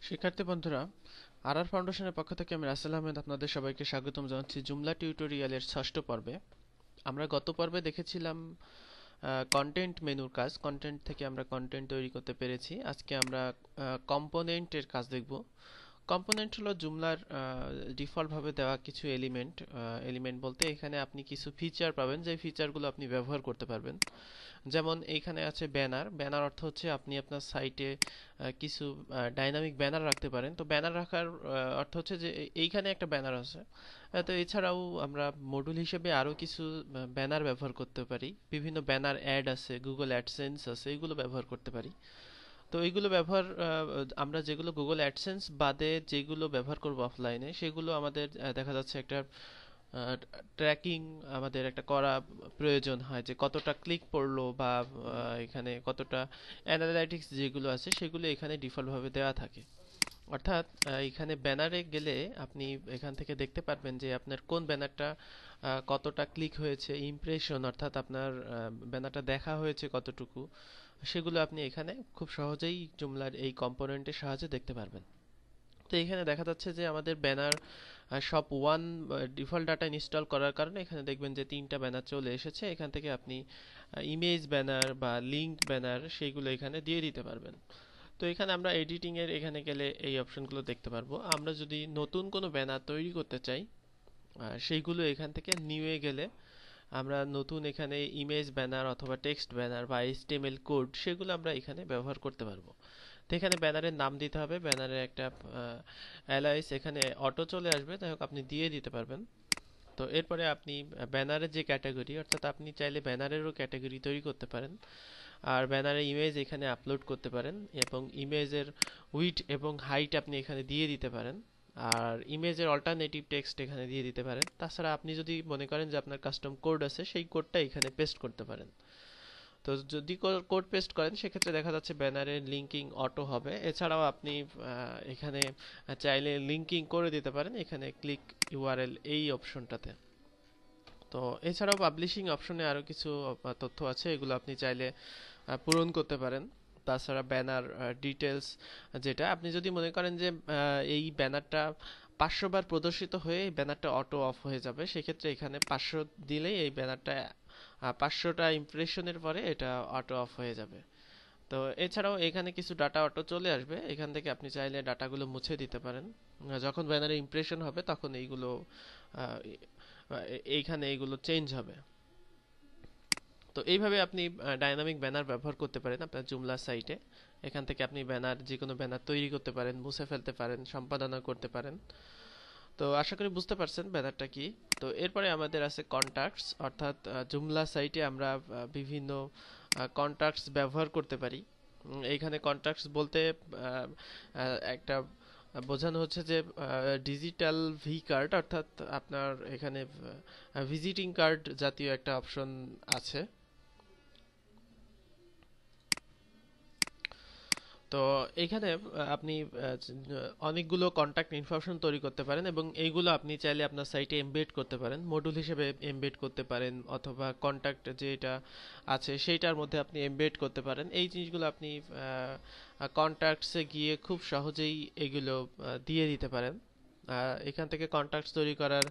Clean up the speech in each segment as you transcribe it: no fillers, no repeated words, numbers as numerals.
শিক্ষার্থী বন্ধুরা, আর ফাউন্ডেশনের পক্ষ থেকে আমি রাসেল আহমেদ আপনাদের সবাইকে স্বাগতম জানাচ্ছি জুমলা টিউটোরিয়ালের ষষ্ঠ পর্বে। আমরা গত পর্বে দেখেছিলাম কন্টেন্ট মেনুর কাজ। কন্টেন্ট থেকে আমরা কন্টেন্ট তৈরি করতে পেরেছি। আজকে আমরা কম্পোনেন্টের কাজ দেখব। কম্পোনেন্ট হলো জুমলার ডিফল্টভাবে দেওয়া কিছু এলিমেন্ট। এলিমেন্ট বলতে এখানে আপনি কিছু ফিচার পাবেন, যে ফিচারগুলো আপনি ব্যবহার করতে পারবেন। যেমন এইখানে আছে ব্যানার। ব্যানার অর্থ হচ্ছে আপনি আপনার সাইটে কিছু ডাইনামিক ব্যানার রাখতে পারেন। তো ব্যানার রাখার অর্থ হচ্ছে যে এইখানে একটা ব্যানার আছে। তো এছাড়াও আমরা মডুল হিসেবে আরও কিছু ব্যানার ব্যবহার করতে পারি। বিভিন্ন ব্যানার অ্যাড আছে, গুগল অ্যাডসেন্স আছে, এগুলো ব্যবহার করতে পারি। তো এইগুলো ব্যবহার আমরা যেগুলো গুগল অ্যাডসেন্স বাদে যেগুলো ব্যবহার করব অফলাইনে, সেগুলো আমাদের দেখা যাচ্ছে একটা ট্র্যাকিং আমাদের একটা করা প্রয়োজন হয়, যে কতটা ক্লিক পড়লো বা এখানে কতটা অ্যানালাইটিক্স যেগুলো আছে সেগুলো এখানে ডিফল্টভাবে দেওয়া থাকে। অর্থাৎ এখানে ব্যানারে গেলে আপনি এখান থেকে দেখতে পারবেন যে আপনার কোন ব্যানারটা কতটা ক্লিক হয়েছে, ইমপ্রেশন অর্থাৎ আপনার ব্যানারটা দেখা হয়েছে কতটুকু, সেগুলো আপনি এখানে খুব সহজেই জুমলার এই কম্পোনেন্টের সাহায্যে দেখতে পারবেন। তো এখানে দেখা যাচ্ছে যে আমাদের ব্যানার সব ওয়ান ডিফল্ট ডাটা ইনস্টল করার কারণে এখানে দেখবেন যে 3টা ব্যানার চলে এসেছে। এখান থেকে আপনি ইমেজ ব্যানার বা লিঙ্ক ব্যানার সেইগুলো এখানে দিয়ে দিতে পারবেন। তো এখানে আমরা এডিটিং এর এখানে গেলে এই অপশনগুলো দেখতে পারবো। আমরা যদি নতুন কোনো ব্যানার তৈরি করতে চাই, সেইগুলো এখান থেকে নিউ এ গেলে আমরা নতুন এখানে ইমেজ ব্যানার অথবা টেক্সট ব্যানার বা এইচটিএমএল কোড সেগুলো আমরা এখানে ব্যবহার করতে পারবো। তো এখানে ব্যানারের নাম দিতে হবে, ব্যানারের একটা অ্যালাইস এখানে অটো চলে আসবে, যাই হোক আপনি দিয়ে দিতে পারবেন। তো এরপরে আপনি ব্যানারের যে ক্যাটাগরি, অর্থাৎ আপনি চাইলে ব্যানারেরও ক্যাটাগরি তৈরি করতে পারেন, আর ব্যানারের ইমেজ এখানে আপলোড করতে পারেন এবং ইমেজের উইডথ এবং হাইট আপনি এখানে দিয়ে দিতে পারেন, আর ইমেজের অল্টারনেটিভ টেক্সট এখানে দিয়ে দিতে পারেন। তাছাড়া আপনি যদি মনে করেন যে আপনার কাস্টম কোড আছে, সেই কোডটা এখানে পেস্ট করতে পারেন। তো যদি কোড পেস্ট করেন সেক্ষেত্রে দেখা যাচ্ছে ব্যানারের লিঙ্কিং অটো হবে। এছাড়াও আপনি এখানে চাইলে লিঙ্কিং করে দিতে পারেন এখানে ক্লিক ইউআরএল এই অপশনটাতে। তো এছাড়াও পাবলিশিং অপশনে আরও কিছু তথ্য আছে, এগুলো আপনি চাইলে পূরণ করতে পারেন। তাছাড়া ব্যানার ডিটেলস, যেটা আপনি যদি মনে করেন যে এই ব্যানারটা 500 বার প্রদর্শিত হয়ে এই ব্যানারটা অটো অফ হয়ে যাবে, সেক্ষেত্রে এখানে 500 দিলেই এই ব্যানারটা 500টা ইমপ্রেশনের পরে এটা অটো অফ হয়ে যাবে। তো এছাড়াও এখানে কিছু ডাটা অটো চলে আসবে, এখান থেকে আপনি চাইলে ডাটাগুলো মুছে দিতে পারেন। যখন ব্যানারে ইমপ্রেশন হবে তখন এইগুলো এইখানে এইগুলো চেঞ্জ হবে। তো এইভাবে আপনি ডাইনামিক ব্যানার ব্যবহার করতে পারেন আপনার জুমলা সাইটে। এখান থেকে আপনি ব্যানার, যে কোনো ব্যানার তৈরি করতে পারেন, মুছে ফেলতে পারেন, সম্পাদনা করতে পারেন। তো আশা করি বুঝতে পারছেন ব্যানারটা কি। তো এরপরে আমাদের আছে কন্টাক্টস, অর্থাৎ জুমলা সাইটে আমরা বিভিন্ন কন্টাক্টস ব্যবহার করতে পারি। এইখানে কন্টাক্টস বলতে একটা বোঝানো হচ্ছে যে ডিজিটাল ভি কার্ড, অর্থাৎ আপনার এখানে ভিজিটিং কার্ড জাতীয় একটা অপশন আছে। তো এইখানে আপনি অনেকগুলো কন্ট্যাক্ট ইনফরমেশন তৈরি করতে পারেন এবং এইগুলো আপনি চাইলে আপনার সাইটে এমবেড করতে পারেন, মডিউল হিসেবে এমবেড করতে পারেন, অথবা কন্ট্যাক্ট যেটা আছে সেইটার মধ্যে আপনি এমবেড করতে পারেন। এই জিনিসগুলো আপনি কন্ট্যাক্টসে গিয়ে খুব সহজেই এগুলো দিয়ে দিতে পারেন। এখান থেকে কন্ট্যাক্টস তৈরি করার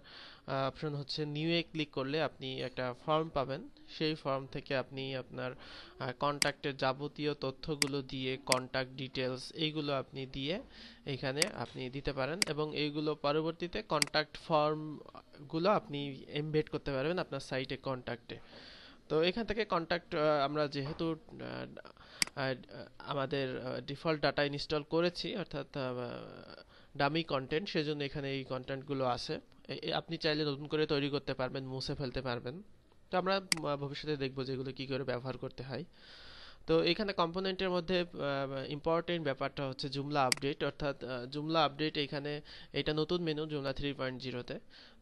অপশন হচ্ছে নিউ এ ক্লিক করলে আপনি একটা ফর্ম পাবেন। সেই ফর্ম থেকে আপনি আপনার কন্ট্যাক্টের যাবতীয় তথ্যগুলো দিয়ে, কন্ট্যাক্ট ডিটেলস এইগুলো আপনি দিয়ে এখানে আপনি দিতে পারেন এবং এইগুলো পরবর্তীতে কন্ট্যাক্ট ফর্মগুলো আপনি এমবেড করতে পারবেন আপনার সাইটে কন্ট্যাক্টে। তো এখান থেকে কন্ট্যাক্ট আমরা যেহেতু আমাদের ডিফল্ট ডাটা ইনস্টল করেছি, অর্থাৎ ডামি কন্টেন্ট, সেজন্য এখানে এই কন্টেন্টগুলো আছে। আপনি চাইলে নতুন করে তৈরি করতে পারবেন, মুছে ফেলতে পারবেন। তো আমরা ভবিষ্যতে দেখব যেগুলো কি করে ব্যবহার করতে হয়। তো এখানে কম্পোনেন্টের মধ্যে ইম্পর্টেন্ট ব্যাপারটা হচ্ছে জুমলা আপডেট, অর্থাৎ জুমলা আপডেট এখানে এটা নতুন মেনু জুমলা 3.0-তে।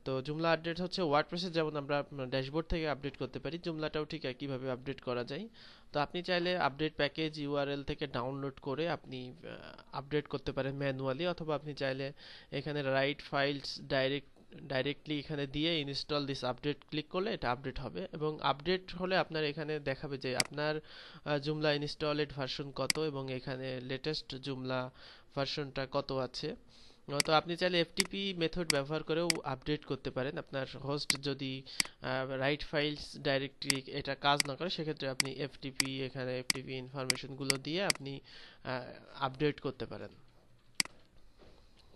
তো জুমলা আপডেট হচ্ছে ওয়ার্ডপ্রেসে যেমন আমরা ড্যাশবোর্ড থেকে আপডেট করতে পারি, জুমলাটাও ঠিক একইভাবে আপডেট করা যায়। তো আপনি চাইলে আপডেট প্যাকেজ ইউআরএল থেকে ডাউনলোড করে আপনি আপডেট করতে পারেন ম্যানুয়ালি, অথবা আপনি চাইলে এখানে রাইট ফাইলস ডাইরেক্টলি এখানে দিয়ে ইনস্টল দিস আপডেট ক্লিক করলে এটা আপডেট হবে এবং আপডেট হলে আপনার এখানে দেখাবে যে আপনার জুমলা ইনস্টলেড ভার্সন কত এবং এখানে লেটেস্ট জুমলা ভার্সনটা কত আছে। তো আপনি চাইলে এফটিপি মেথড ব্যবহার করেও আপডেট করতে পারেন। আপনার হোস্ট যদি রাইট ফাইলস ডাইরেক্টরি এটা কাজ না করে, সেক্ষেত্রে আপনি এফটিপি, এখানে এফটিপি ইনফরমেশনগুলো দিয়ে আপনি আপডেট করতে পারেন।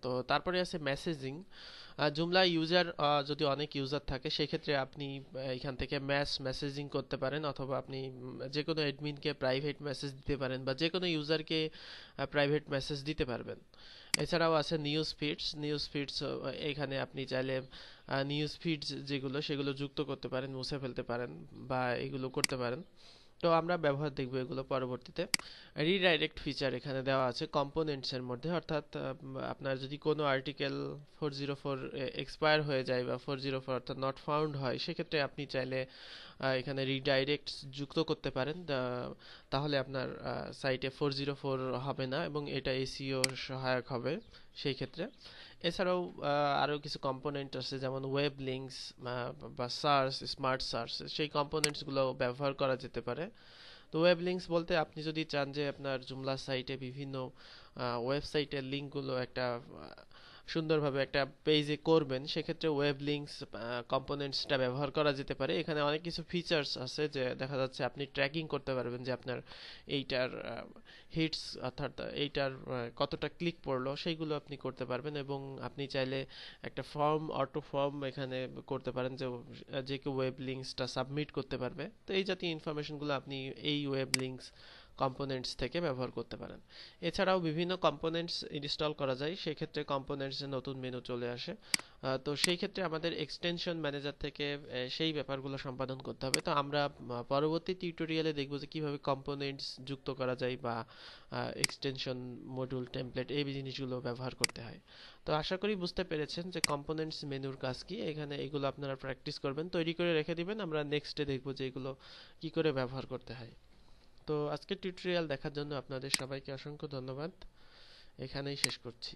তো তারপরে আছে মেসেজিং। জুমলা ইউজার যদি অনেক ইউজার থাকে, সেক্ষেত্রে আপনি এখান থেকে ম্যাস মেসেজিং করতে পারেন, অথবা আপনি যে কোনো অ্যাডমিনকে প্রাইভেট মেসেজ দিতে পারেন, বা যে কোনো ইউজারকে প্রাইভেট মেসেজ দিতে পারবেন। এছাড়াও আছে নিউজ ফিডস। নিউজ ফিডস এখানে আপনি চাইলে নিউজ ফিডস যেগুলো সেগুলো যুক্ত করতে পারেন, মুছে ফেলতে পারেন, বা এগুলো করতে পারেন। তো আমরা ব্যবহার দেখব এগুলো পরবর্তীতে। রিডাইরেক্ট ফিচার এখানে দেওয়া আছে কম্পোনেন্টস এর মধ্যে, অর্থাৎ আপনার যদি কোনো আর্টিকেল 404 এক্সপায়ার হয়ে যায় বা 404 অর্থাৎ নট ফাউন্ড হয়, সেক্ষেত্রে আপনি চাইলে এখানে রিডাইরেক্ট যুক্ত করতে পারেন। তাহলে আপনার সাইটে 404 হবে না এবং এটা এসইও সহায়ক হবে সেই ক্ষেত্রে। এছাড়াও আরও কিছু কম্পোনেন্ট আছে, যেমন ওয়েব লিঙ্কস বা সার্চ, স্মার্ট সার্চ, সেই কম্পোনেন্টসগুলো ব্যবহার করা যেতে পারে। তো ওয়েব লিঙ্কস বলতে আপনি যদি চান যে আপনার জুমলা সাইটে বিভিন্ন ওয়েবসাইটের লিঙ্কগুলো একটা সুন্দরভাবে একটা পেজে করবেন, সেক্ষেত্রে ওয়েব লিঙ্কস কম্পোনেন্টসটা ব্যবহার করা যেতে পারে। এখানে অনেক কিছু ফিচার্স আছে, যে দেখা যাচ্ছে আপনি ট্র্যাকিং করতে পারবেন যে আপনার এইটার হিটস, অর্থাৎ এইটার কতটা ক্লিক পড়লো, সেইগুলো আপনি করতে পারবেন। এবং আপনি চাইলে একটা অটো ফর্ম এখানে করতে পারেন, যে যে কেউ ওয়েব লিঙ্কসটা সাবমিট করতে পারবে। তো এই জাতীয় ইনফরমেশনগুলো আপনি এই ওয়েব লিঙ্কস কম্পোনেন্টস থেকে ব্যবহার করতে পারেন। এছাড়াও বিভিন্ন কম্পোনেন্টস ইনস্টল করা যায়, সেক্ষেত্রে কম্পোনেন্টসে নতুন মেনু চলে আসে। তো সেই ক্ষেত্রে আমাদের এক্সটেনশন ম্যানেজার থেকে সেই ব্যাপারগুলো সম্পাদন করতে হবে। তো আমরা পরবর্তী টিউটোরিয়ালে দেখব যে কিভাবে কম্পোনেন্টস যুক্ত করা যায়, বা এক্সটেনশন, মডিউল, টেমপ্লেট, এই জিনিসগুলো ব্যবহার করতে হয়। তো আশা করি বুঝতে পেরেছেন যে কম্পোনেন্টস মেনুর কাজ কি। এখানে এগুলো আপনারা প্র্যাকটিস করবেন, তৈরি করে রেখে দিবেন। আমরা নেক্সটে দেখব যে এগুলো কি করে ব্যবহার করতে হয়। তো আজকের টিউটোরিয়াল দেখার জন্য আপনাদের সবাইকে অসংখ্য ধন্যবাদ। এখানেই শেষ করছি।